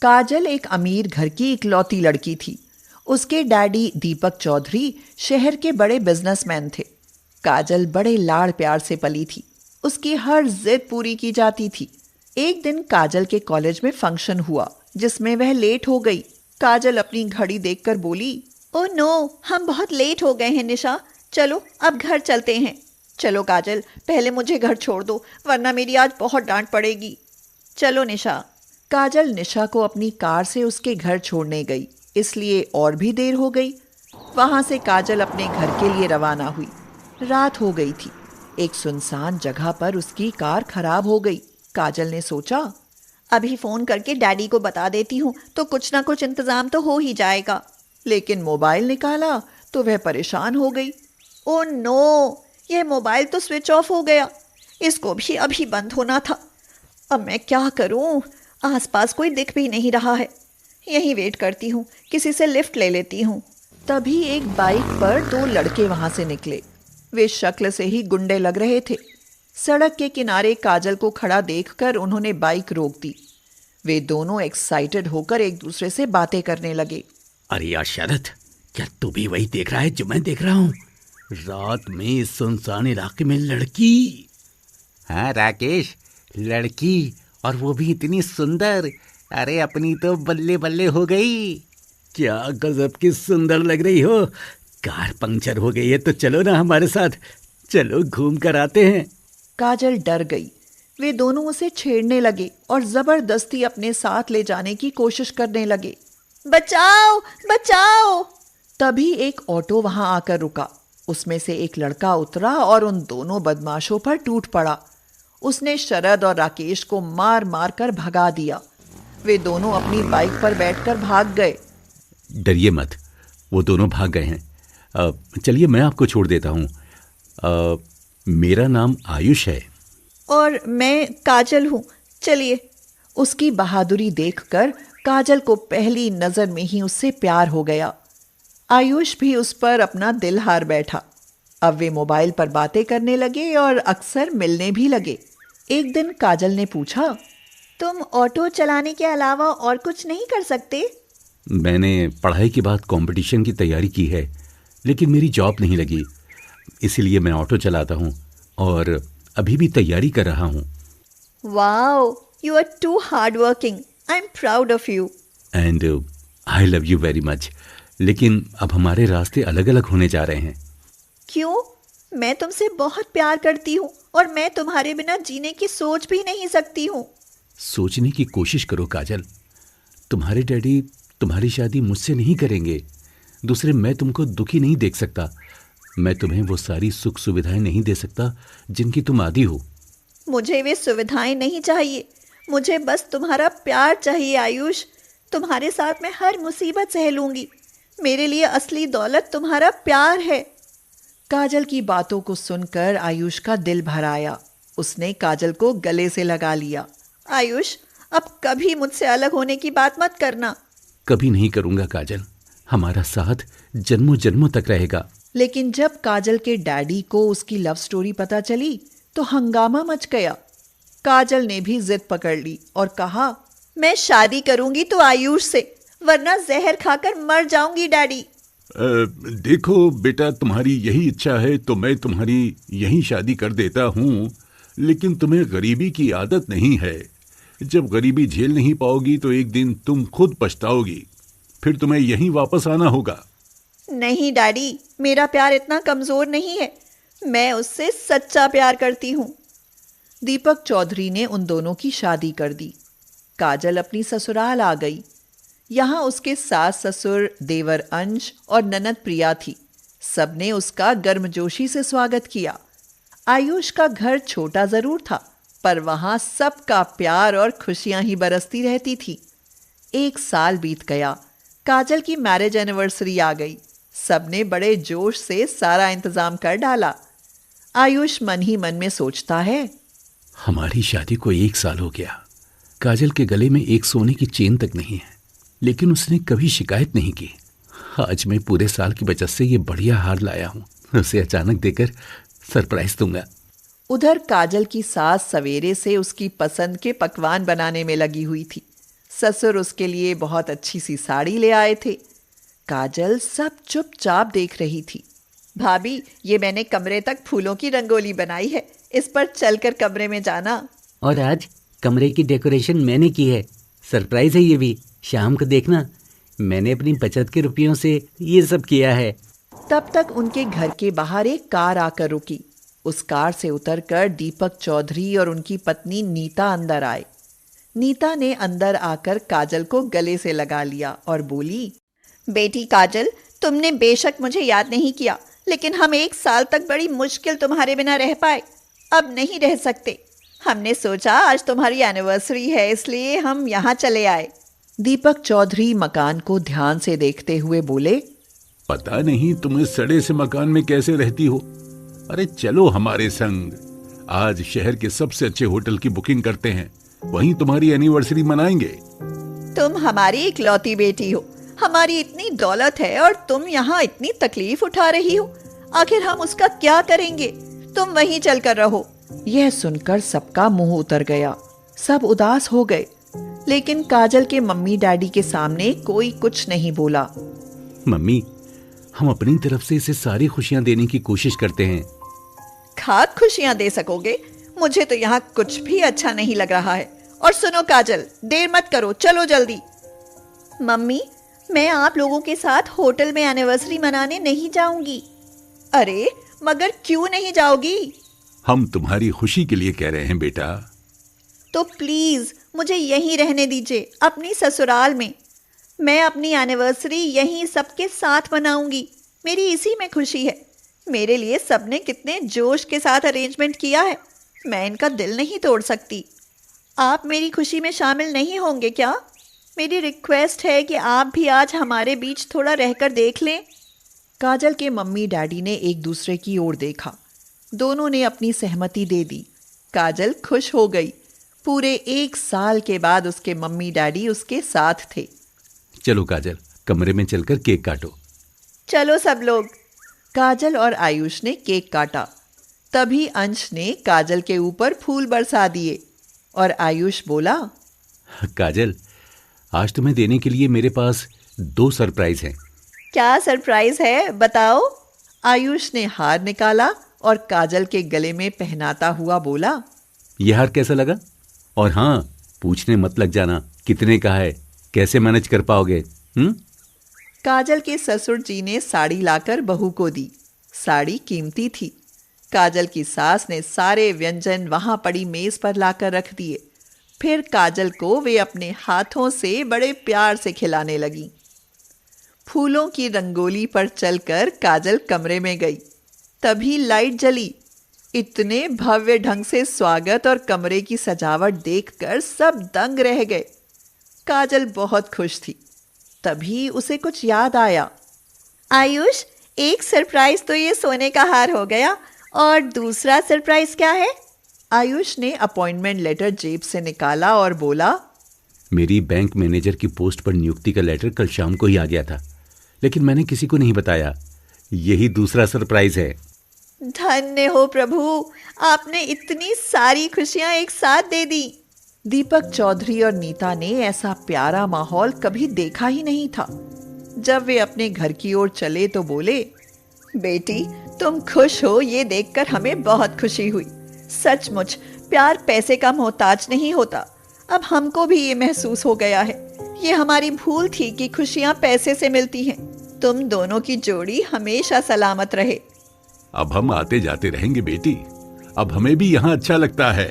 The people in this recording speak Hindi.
काजल एक अमीर घर की इकलौती लड़की थी। उसके डैडी दीपक चौधरी शहर के बड़े बिजनेसमैन थे। काजल बड़े लाड़ प्यार से पली थी। उसकी हर जिद पूरी की जाती थी। एक दिन काजल के कॉलेज में फंक्शन हुआ जिसमें वह लेट हो गई। काजल अपनी घड़ी देखकर बोली, ओह नो, हम बहुत लेट हो गए हैं निशा, चलो अब घर चलते हैं। चलो काजल, पहले मुझे घर छोड़ दो वरना मेरी आज बहुत डांट पड़ेगी। चलो निशा। काजल निशा को अपनी कार से उसके घर छोड़ने गई, इसलिए और भी देर हो गई। वहां से काजल अपने घर के लिए रवाना हुई। रात हो गई थी। एक सुनसान जगह पर उसकी कार खराब हो गई। काजल ने सोचा, अभी फोन करके डैडी को बता देती हूँ तो कुछ ना कुछ इंतजाम तो हो ही जाएगा। लेकिन मोबाइल निकाला तो वह परेशान हो गई। ओ नो, यह मोबाइल तो स्विच ऑफ हो गया। इसको भी अभी बंद होना था। अब मैं क्या करूं? आसपास कोई दिख भी नहीं रहा है। यहीं वेट करती हूँ, किसी से लिफ्ट ले लेती हूँ। तभी एक बाइक पर दो लड़के वहां से निकले। वे शक्ल से ही गुंडे लग रहे थे। सड़क के किनारे काजल को खड़ा देखकर उन्होंने बाइक रोक दी। वे दोनों एक्साइटेड होकर एक दूसरे से बातें करने लगे। अरे यार शरद, क्या तू भी वही देख रहा है जो मैं देख रहा हूँ? रात में इस सुनसान इलाके में लड़की। हाँ राकेश, लड़की, और वो भी इतनी सुंदर। अरे अपनी तो बल्ले बल्ले हो गई। क्या गजब की सुंदर लग रही हो। कार पंक्चर हो गई है तो चलो ना हमारे साथ, चलो घूम कर आते हैं। काजल डर गई। वे दोनों उसे छेड़ने लगे और जबरदस्ती अपने साथ ले जाने की कोशिश करने लगे। बचाओ बचाओ! तभी एक ऑटो वहां आकर रुका। उसमें से एक लड़का उतरा और उन दोनों बदमाशों पर टूट पड़ा। उसने शरद और राकेश को मार मार कर भगा दिया। वे दोनों अपनी बाइक पर बैठकर भाग गए। डरिए मत, वो दोनों भाग गए हैं। चलिए मैं आपको छोड़ देता हूँ। मेरा नाम आयुष है। और मैं काजल हूँ, चलिए। उसकी बहादुरी देखकर काजल को पहली नजर में ही उससे प्यार हो गया। आयुष भी उस पर अपना दिल हार बैठा। अब वे मोबाइल पर बातें करने लगे और अक्सर मिलने भी लगे। एक दिन काजल ने पूछा, तुम ऑटो चलाने के अलावा और कुछ नहीं कर सकते? मैंने पढ़ाई के बाद कंपटीशन की तैयारी की है, लेकिन मेरी जॉब नहीं लगी, इसीलिए मैं ऑटो चलाता हूँ और अभी भी तैयारी कर रहा हूँ। Wow, you are too hard working. I am proud of you. And I love you very much. लेकिन अब हमारे रास्ते अलग अलग होने जा रहे हैं। क्यों? मैं तुमसे बहुत प्यार करती हूँ और मैं तुम्हारे बिना जीने की सोच भी नहीं सकती हूँ। सोचने की कोशिश करो काजल। तुम्हारे डैडी तुम्हारी शादी मुझसे नहीं करेंगे। दूसरे, मैं तुमको दुखी नहीं देख सकता। मैं तुम्हें वो सारी सुख सुविधाएं नहीं दे सकता जिनकी तुम आदी हो। मुझे वे सुविधाएं नहीं चाहिए। मुझे बस तुम्हारा प्यार चाहिए आयुष। तुम्हारे साथ मैं हर मुसीबत सह लूंगी। मेरे लिए असली दौलत तुम्हारा प्यार है। काजल की बातों को सुनकर आयुष का दिल भर आया। उसने काजल को गले से लगा लिया। आयुष, अब कभी मुझसे अलग होने की बात मत करना। कभी नहीं करूंगा काजल, हमारा साथ जन्मों जन्मों तक रहेगा। लेकिन जब काजल के डैडी को उसकी लव स्टोरी पता चली तो हंगामा मच गया। काजल ने भी जिद पकड़ ली और कहा, मैं शादी करूंगी तो आयुष से, वरना जहर खाकर मर जाऊंगी डैडी। देखो बेटा, तुम्हारी यही इच्छा है तो मैं तुम्हारी यही शादी कर देता हूँ, लेकिन तुम्हें गरीबी की आदत नहीं है। जब गरीबी झेल नहीं पाओगी तो एक दिन तुम खुद पछताओगी, फिर तुम्हें यहीं वापस आना होगा। नहीं डैडी, मेरा प्यार इतना कमजोर नहीं है। मैं उससे सच्चा प्यार करती हूँ। दीपक चौधरी ने उन दोनों की शादी कर दी। काजल अपनी ससुराल आ गई। यहाँ उसके सास ससुर, देवर अंश और ननद प्रिया थी। सबने उसका गर्मजोशी से स्वागत किया। आयुष का घर छोटा जरूर था, पर वहां सबका प्यार और खुशियां ही बरसती रहती थी। एक साल बीत गया। काजल की मैरिज एनिवर्सरी आ गई। सबने बड़े जोश से सारा इंतजाम कर डाला। आयुष मन ही मन में सोचता है, हमारी शादी को 1 साल हो गया। काजल के गले में एक सोने की चेन तक नहीं है, लेकिन उसने कभी शिकायत नहीं की। आज मैं पूरे साल की बचत से ये बढ़िया हार लाया हूँ, उसे अचानक देकर सरप्राइज दूंगा। उधर काजल की सास सवेरे से उसकी पसंद के पकवान बनाने में लगी हुई थी। ससुर उसके लिए बहुत अच्छी सी साड़ी ले आए थे। काजल सब चुपचाप देख रही थी। भाभी, ये मैंने कमरे तक फूलों की रंगोली बनाई है, इस पर चलकर कमरे में जाना। और आज कमरे की डेकोरेशन मैंने की है, सरप्राइज है ये भी, शाम को देखना। मैंने अपनी बचत के रुपयों से ये सब किया है। तब तक उनके घर के बाहर एक कार आकर रुकी। उस कार से उतरकर दीपक चौधरी और उनकी पत्नी नीता अंदर आए। नीता ने अंदर आकर काजल को गले से लगा लिया और बोली, बेटी काजल, तुमने बेशक मुझे याद नहीं किया, लेकिन हम 1 साल तक बड़ी मुश्किल तुम्हारे बिना रह पाए। अब नहीं रह सकते। हमने सोचा आज तुम्हारी एनिवर्सरी है, इसलिए हम यहाँ चले आए। दीपक चौधरी मकान को ध्यान से देखते हुए बोले, पता नहीं तुम इस सड़े से मकान में कैसे रहती हो। अरे चलो हमारे संग, आज शहर के सबसे अच्छे होटल की बुकिंग करते हैं, वहीं तुम्हारी एनिवर्सरी मनाएंगे। तुम हमारी इकलौती बेटी हो, हमारी इतनी दौलत है और तुम यहाँ इतनी तकलीफ उठा रही हो। आखिर हम उसका क्या करेंगे? तुम वहीं चलकर रहो। यह सुनकर सबका मुंह उतर गया, सब उदास हो गए। लेकिन काजल के मम्मी डैडी के सामने कोई कुछ नहीं बोला। मम्मी, हम अपनी तरफ से इसे सारी खुशियां देने की कोशिश करते हैं। खाक खुशियां दे सकोगे? मुझे तो यहाँ कुछ भी अच्छा नहीं लग रहा है। और सुनो काजल, देर मत करो, चलो जल्दी। मम्मी, मैं आप लोगों के साथ होटल में एनिवर्सरी मनाने नहीं जाऊंगी। अरे मगर क्यों नहीं जाओगी? हम तुम्हारी खुशी के लिए कह रहे हैं बेटा। तो प्लीज मुझे यहीं रहने दीजिए, अपनी ससुराल में। मैं अपनी एनिवर्सरी यहीं सबके साथ मनाऊंगी। मेरी इसी में खुशी है। मेरे लिए सबने कितने जोश के साथ अरेंजमेंट किया है, मैं इनका दिल नहीं तोड़ सकती। आप मेरी खुशी में शामिल नहीं होंगे क्या? मेरी रिक्वेस्ट है कि आप भी आज हमारे बीच थोड़ा रहकर देख लें। काजल के मम्मी डैडी ने एक दूसरे की ओर देखा। दोनों ने अपनी सहमति दे दी। काजल खुश हो गई। पूरे 1 साल के बाद उसके मम्मी डैडी उसके साथ थे। चलो काजल, कमरे में चलकर केक काटो। चलो सब लोग। काजल और आयुष ने केक काटा। तभी अंश ने काजल के ऊपर फूल बरसा दिए और आयुष बोला, काजल, आज तुम्हें देने के लिए मेरे पास 2 सरप्राइज हैं। क्या सरप्राइज है, बताओ। आयुष ने हार निकाला और काजल के गले में पहनाता हुआ बोला, यह हार कैसा लगा? और हाँ, पूछने मत लग जाना कितने का है, कैसे मैनेज कर पाओगे? काजल के ससुर जी ने साड़ी लाकर बहू को दी। साड़ी कीमती थी। काजल की सास ने सारे व्यंजन वहां पड़ी मेज पर लाकर रख दिए। फिर काजल को वे अपने हाथों से बड़े प्यार से खिलाने लगी। फूलों की रंगोली पर चलकर काजल कमरे में गई। तभी लाइट जली। इतने भव्य ढंग से स्वागत और कमरे की सजावट देखकर सब दंग रह गए। काजल बहुत खुश थी। तभी उसे कुछ याद आया। आयुष, एक सरप्राइज तो ये सोने का हार हो गया, और दूसरा सरप्राइज क्या है? आयुष ने अपॉइंटमेंट लेटर जेब से निकाला और बोला, मेरी बैंक मैनेजर की पोस्ट पर नियुक्ति का लेटर कल शाम को ही आ गया था, लेकिन मैंने किसी को नहीं बताया। यही दूसरा सरप्राइज है। धन्य हो प्रभु, आपने इतनी सारी खुशियां एक साथ दे दी। दीपक चौधरी और नीता ने ऐसा प्यारा माहौल कभी देखा ही नहीं था। जब वे अपने घर की ओर चले तो बोले, बेटी, तुम खुश हो ये देखकर हमें बहुत खुशी हुई। सचमुच प्यार पैसे का मोहताज नहीं होता। अब हमको भी ये महसूस हो गया है। ये हमारी भूल थी कि खुशियां पैसे से मिलती हैं। तुम दोनों की जोड़ी हमेशा सलामत रहे। अब हम आते जाते रहेंगे बेटी। अब हमें भी यहाँ अच्छा लगता है।